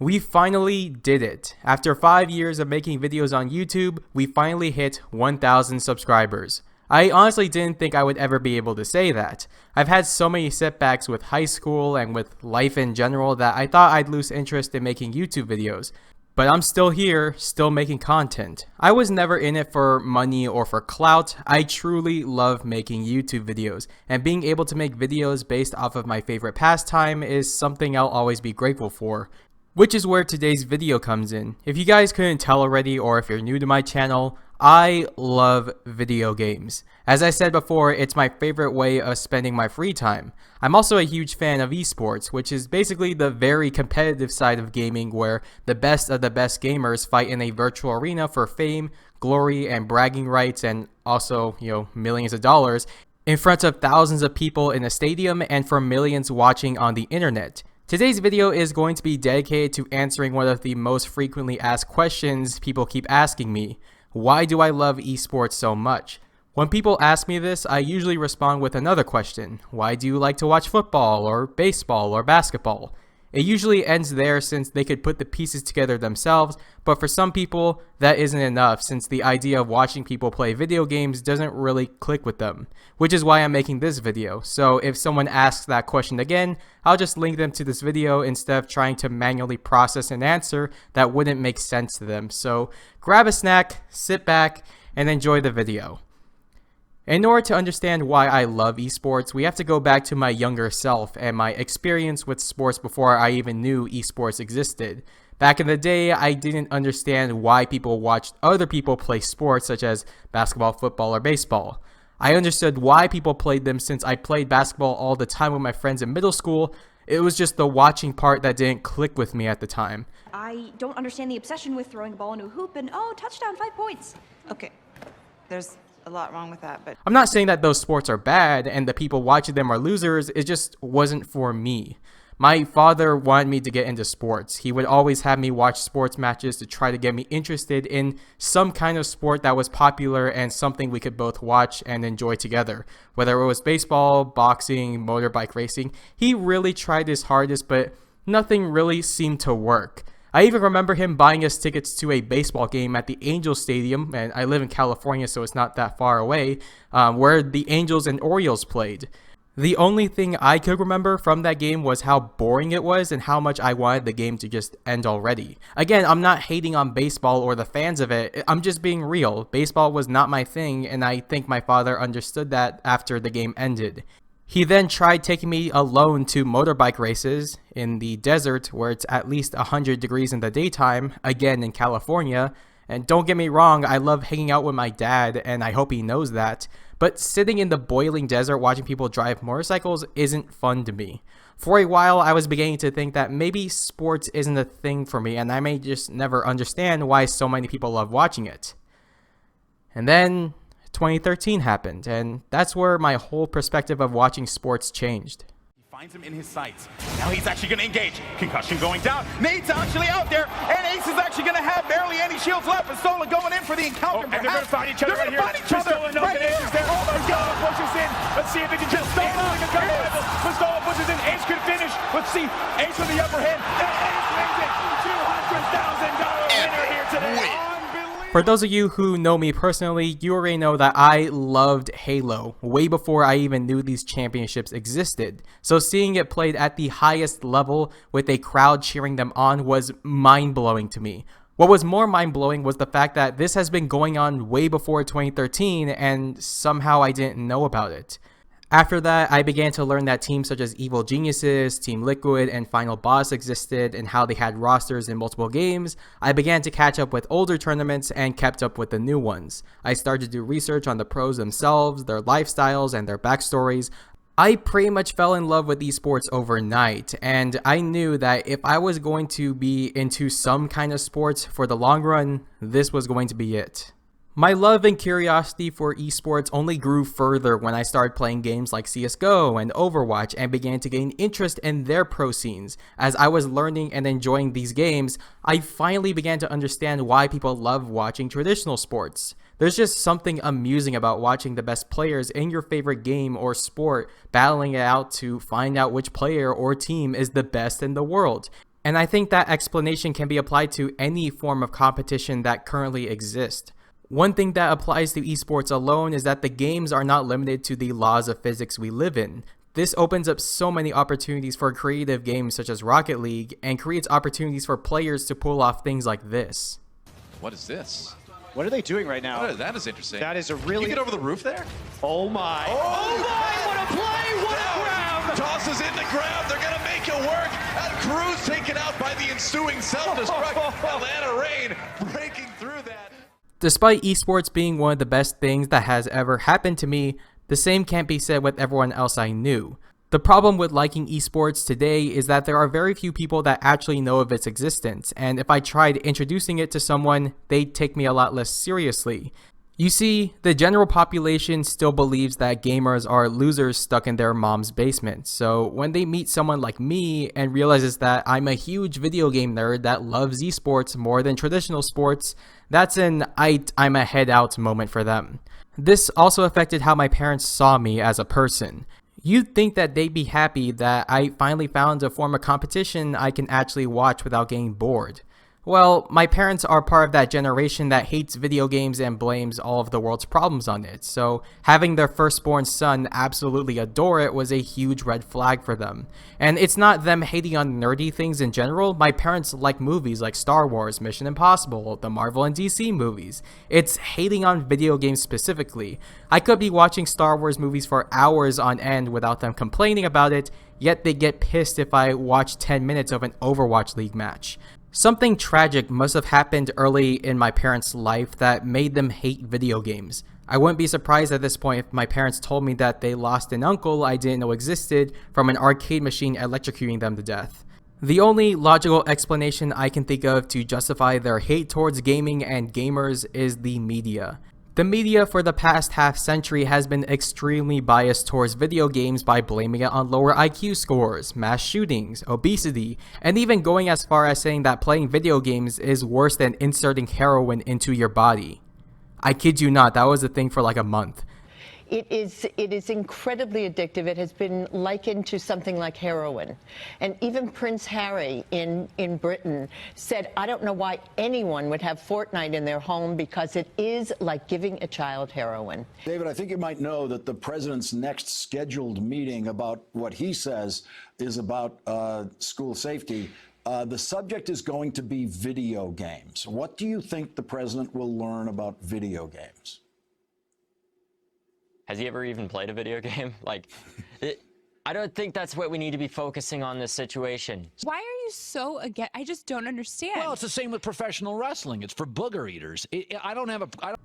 We finally did it. After 5 years of making videos on YouTube, we finally hit 1,000 subscribers. I honestly didn't think I would ever be able to say that. I've had so many setbacks with high school and with life in general that I thought I'd lose interest in making YouTube videos. But I'm still here, still making content. I was never in it for money or for clout. I truly love making YouTube videos, and being able to make videos based off of my favorite pastime is something I'll always be grateful for. Which is where today's video comes in. If you guys couldn't tell already, or if you're new to my channel, I love video games. As I said before, it's my favorite way of spending my free time. I'm also a huge fan of esports, which is basically the very competitive side of gaming where the best of the best gamers fight in a virtual arena for fame, glory, and bragging rights, and also, millions of dollars in front of thousands of people in a stadium and for millions watching on the internet. Today's video is going to be dedicated to answering one of the most frequently asked questions people keep asking me. Why do I love esports so much? When people ask me this, I usually respond with another question. Why do you like to watch football or baseball or basketball? It usually ends there since they could put the pieces together themselves, but for some people, that isn't enough since the idea of watching people play video games doesn't really click with them, which is why I'm making this video. So if someone asks that question again, I'll just link them to this video instead of trying to manually process an answer that wouldn't make sense to them. So grab a snack, sit back, and enjoy the video. In order to understand why I love esports, we have to go back to my younger self and my experience with sports before I even knew esports existed. Back in the day, I didn't understand why people watched other people play sports such as basketball, football, or baseball. I understood why people played them since I played basketball all the time with my friends in middle school. It was just the watching part that didn't click with me at the time. I don't understand the obsession with throwing a ball into a hoop and, oh, touchdown, 5 points. Okay, there's a lot wrong with that, but I'm not saying that those sports are bad and the people watching them are losers. It just wasn't for me. My father wanted me to get into sports. He would always have me watch sports matches to try to get me interested in some kind of sport that was popular and something we could both watch and enjoy together. Whether it was baseball, boxing, motorbike racing, he really tried his hardest, but nothing really seemed to work. I even remember him buying us tickets to a baseball game at the Angels Stadium, and I live in California, so it's not that far away, where the Angels and Orioles played. The only thing I could remember from that game was how boring it was and how much I wanted the game to just end already. Again, I'm not hating on baseball or the fans of it, I'm just being real. Baseball was not my thing, and I think my father understood that after the game ended. He then tried taking me alone to motorbike races in the desert where it's at least 100 degrees in the daytime, again in California. And don't get me wrong, I love hanging out with my dad and I hope he knows that. But sitting in the boiling desert watching people drive motorcycles isn't fun to me. For a while, I was beginning to think that maybe sports isn't a thing for me and I may just never understand why so many people love watching it. And then 2013 happened, and that's where my whole perspective of watching sports changed. He finds him in his sights. Now he's actually going to engage. Concussion going down. Nate's actually out there, and Ace is actually going to have barely any shields left. Pistola going in for the encounter. And they're going to find each other right here. Pistola knows that Ace is there. Oh my God. Pushes in. Let's see if he can just stay moving a couple levels. Pistola pushes in. Ace could finish. Let's see. Ace with the upper hand. And Ace wins it. $200,000 winner here today. For those of you who know me personally, you already know that I loved Halo way before I even knew these championships existed. So seeing it played at the highest level with a crowd cheering them on was mind-blowing to me. What was more mind-blowing was the fact that this has been going on way before 2013 and somehow I didn't know about it. After that, I began to learn that teams such as Evil Geniuses, Team Liquid, and Final Boss existed and how they had rosters in multiple games. I began to catch up with older tournaments and kept up with the new ones. I started to do research on the pros themselves, their lifestyles, and their backstories. I pretty much fell in love with esports overnight, and I knew that if I was going to be into some kind of sports for the long run, this was going to be it. My love and curiosity for esports only grew further when I started playing games like CSGO and Overwatch and began to gain interest in their pro scenes. As I was learning and enjoying these games, I finally began to understand why people love watching traditional sports. There's just something amusing about watching the best players in your favorite game or sport battling it out to find out which player or team is the best in the world. And I think that explanation can be applied to any form of competition that currently exists. One thing that applies to esports alone is that the games are not limited to the laws of physics we live in. This opens up so many opportunities for creative games such as Rocket League and creates opportunities for players to pull off things like this. What is this? What are they doing right now? That is interesting. That is a really... You get over the roof there? Oh my. Oh my, what a play, what a grab! Tosses in the grab, they're gonna make it work. And Cruz taken out by the ensuing self-destruct. Atlanta Reign breaking through that. Despite esports being one of the best things that has ever happened to me, the same can't be said with everyone else I knew. The problem with liking esports today is that there are very few people that actually know of its existence, and if I tried introducing it to someone, they'd take me a lot less seriously. You see, the general population still believes that gamers are losers stuck in their mom's basement, so when they meet someone like me and realizes that I'm a huge video game nerd that loves esports more than traditional sports, that's an I'm a head out moment for them. This also affected how my parents saw me as a person. You'd think that they'd be happy that I finally found a form of competition I can actually watch without getting bored. Well, my parents are part of that generation that hates video games and blames all of the world's problems on it, so having their firstborn son absolutely adore it was a huge red flag for them. And it's not them hating on nerdy things in general. My parents like movies like Star Wars, Mission Impossible, the Marvel and DC movies. It's hating on video games specifically. I could be watching Star Wars movies for hours on end without them complaining about it, yet they get pissed if I watch 10 minutes of an Overwatch League match. Something tragic must have happened early in my parents' life that made them hate video games. I wouldn't be surprised at this point if my parents told me that they lost an uncle I didn't know existed from an arcade machine electrocuting them to death. The only logical explanation I can think of to justify their hate towards gaming and gamers is the media. The media for the past half century has been extremely biased towards video games by blaming it on lower IQ scores, mass shootings, obesity, and even going as far as saying that playing video games is worse than inserting heroin into your body. I kid you not, that was a thing for like a month. It is incredibly addictive. It has been likened to something like heroin. And even Prince Harry in Britain said, I don't know why anyone would have Fortnite in their home because it is like giving a child heroin. David, I think you might know that the president's next scheduled meeting about what he says is about school safety. The subject is going to be video games. What do you think the president will learn about video games? Has he ever even played a video game? I don't think that's what we need to be focusing on this situation. Why are you so against? I just don't understand. Well, it's the same with professional wrestling. It's for booger eaters.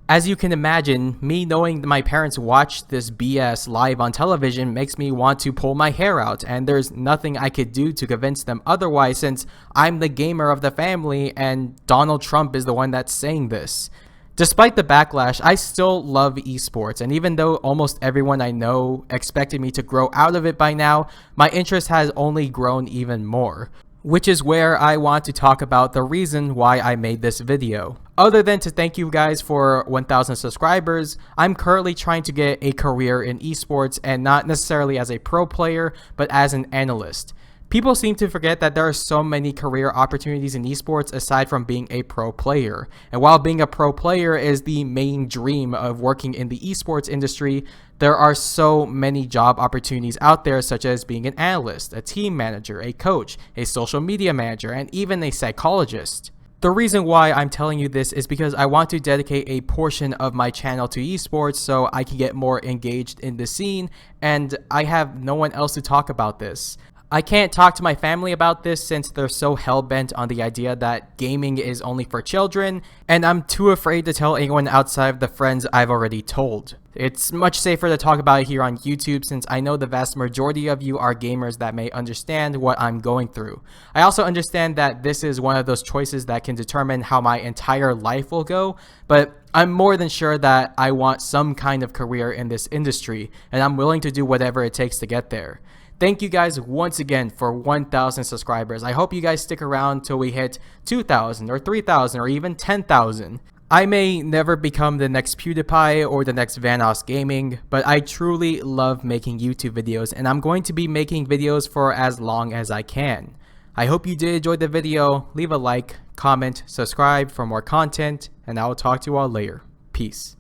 As you can imagine, me knowing that my parents watched this BS live on television makes me want to pull my hair out, and there's nothing I could do to convince them otherwise since I'm the gamer of the family and Donald Trump is the one that's saying this. Despite the backlash, I still love esports, and even though almost everyone I know expected me to grow out of it by now, my interest has only grown even more. Which is where I want to talk about the reason why I made this video. Other than to thank you guys for 1,000 subscribers, I'm currently trying to get a career in esports, and not necessarily as a pro player, but as an analyst. People seem to forget that there are so many career opportunities in esports aside from being a pro player. And while being a pro player is the main dream of working in the esports industry, there are so many job opportunities out there, such as being an analyst, a team manager, a coach, a social media manager, and even a psychologist. The reason why I'm telling you this is because I want to dedicate a portion of my channel to esports so I can get more engaged in the scene, and I have no one else to talk about this. I can't talk to my family about this since they're so hell-bent on the idea that gaming is only for children, and I'm too afraid to tell anyone outside of the friends I've already told. It's much safer to talk about it here on YouTube since I know the vast majority of you are gamers that may understand what I'm going through. I also understand that this is one of those choices that can determine how my entire life will go, but I'm more than sure that I want some kind of career in this industry, and I'm willing to do whatever it takes to get there. Thank you guys once again for 1,000 subscribers. I hope you guys stick around till we hit 2,000 or 3,000 or even 10,000. I may never become the next PewDiePie or the next Vanoss Gaming, but I truly love making YouTube videos, and I'm going to be making videos for as long as I can. I hope you did enjoy the video. Leave a like, comment, subscribe for more content, and I will talk to you all later. Peace.